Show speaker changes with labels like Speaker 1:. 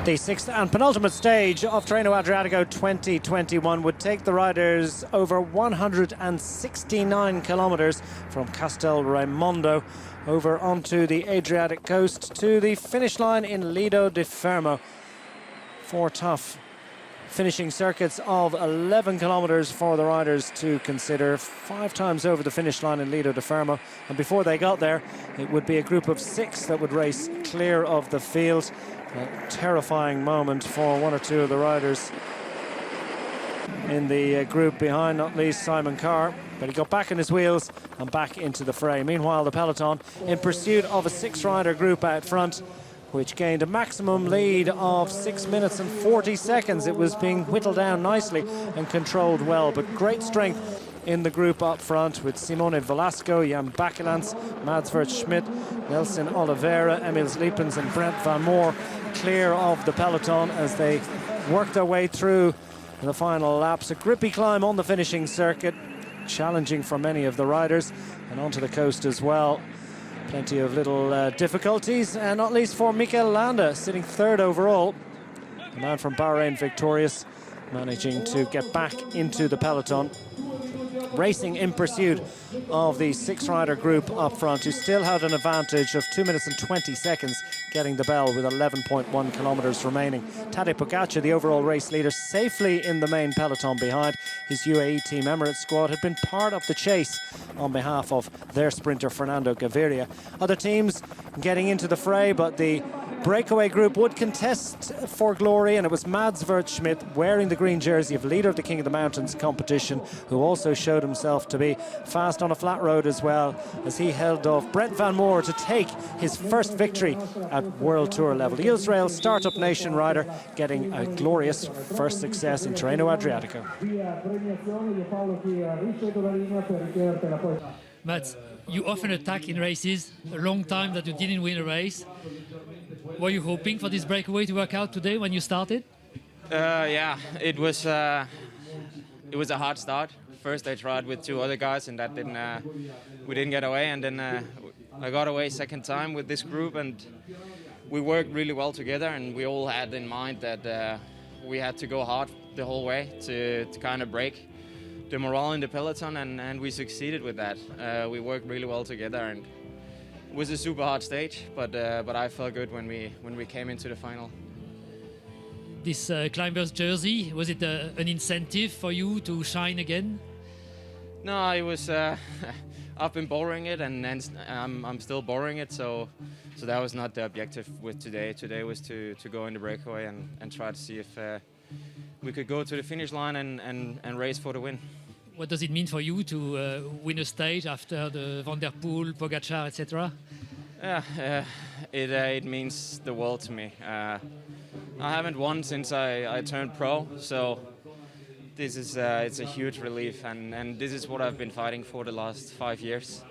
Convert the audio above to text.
Speaker 1: The sixth and penultimate stage of Tirreno-Adriatico 2021 would take the riders over 169 kilometres from Castel Raimondo over onto the Adriatic coast to the finish line in Lido di Fermo. Four tough finishing circuits of 11 kilometres for the riders to consider, 5 times over the finish line in Lido di Fermo. And before they got there, it would be a group of 6 that would race clear of the field. A terrifying moment for one or two of the riders in the group behind, not least Simon Carr. But he got back on his wheels and back into the fray. Meanwhile, the peloton in pursuit of a 6-rider group out front, which gained a maximum lead of 6 minutes and 40 seconds. It was being whittled down nicely and controlled well, but great strength in the group up front with Simone Velasco, Jan Bakelants, Mads Schmidt, Nelson Oliveira, Emils Liepens and Brent Van Moor clear of the peloton as they work their way through the final laps. A grippy climb on the finishing circuit, challenging for many of the riders, and onto the coast as well. Plenty of little difficulties, and not least for Mikel Landa, sitting third overall. The man from Bahrain victorious, managing to get back into the peloton. Racing in pursuit of the 6-rider group up front, who still had an advantage of 2 minutes and 20 seconds, getting the bell with 11.1 kilometres remaining. Tadej Pogacar, the overall race leader, safely in the main peloton behind. His UAE Team Emirates squad had been part of the chase on behalf of their sprinter Fernando Gaviria. Other teams getting into the fray, but the Breakaway group would contest for glory, and it was Mads Schmidt, wearing the green jersey of leader of the King of the Mountains competition, who also showed himself to be fast on a flat road as well, as he held off Brent Van Moor to take his first victory at World Tour level. The Israel Startup Nation rider getting a glorious first success in Tirreno-Adriatico.
Speaker 2: Mads, you often attack in races. A long time that you didn't win a race. Were you hoping for this breakaway to work out today when you started?
Speaker 3: Yeah, it was a hard start. First I tried with 2 other guys and that we didn't get away, and then I got away second time with this group, and we worked really well together, and we all had in mind that we had to go hard the whole way to kind of break the morale in the peloton, and we succeeded with that. We worked really well together, and it was a super hard stage, but I felt good when we came into the final.
Speaker 2: This climber's jersey, was it an incentive for you to shine again?
Speaker 3: No, it was. I've been borrowing it, and I'm still borrowing it. So that was not the objective with today. Today was to go in the breakaway and try to see if we could go to the finish line and race for the win.
Speaker 2: What does it mean for you to win a stage after the Van der Poel, Pogacar, etc.?
Speaker 3: Yeah, it means the world to me. I haven't won since I turned pro, so this is it's a huge relief, and this is what I've been fighting for the last 5 years.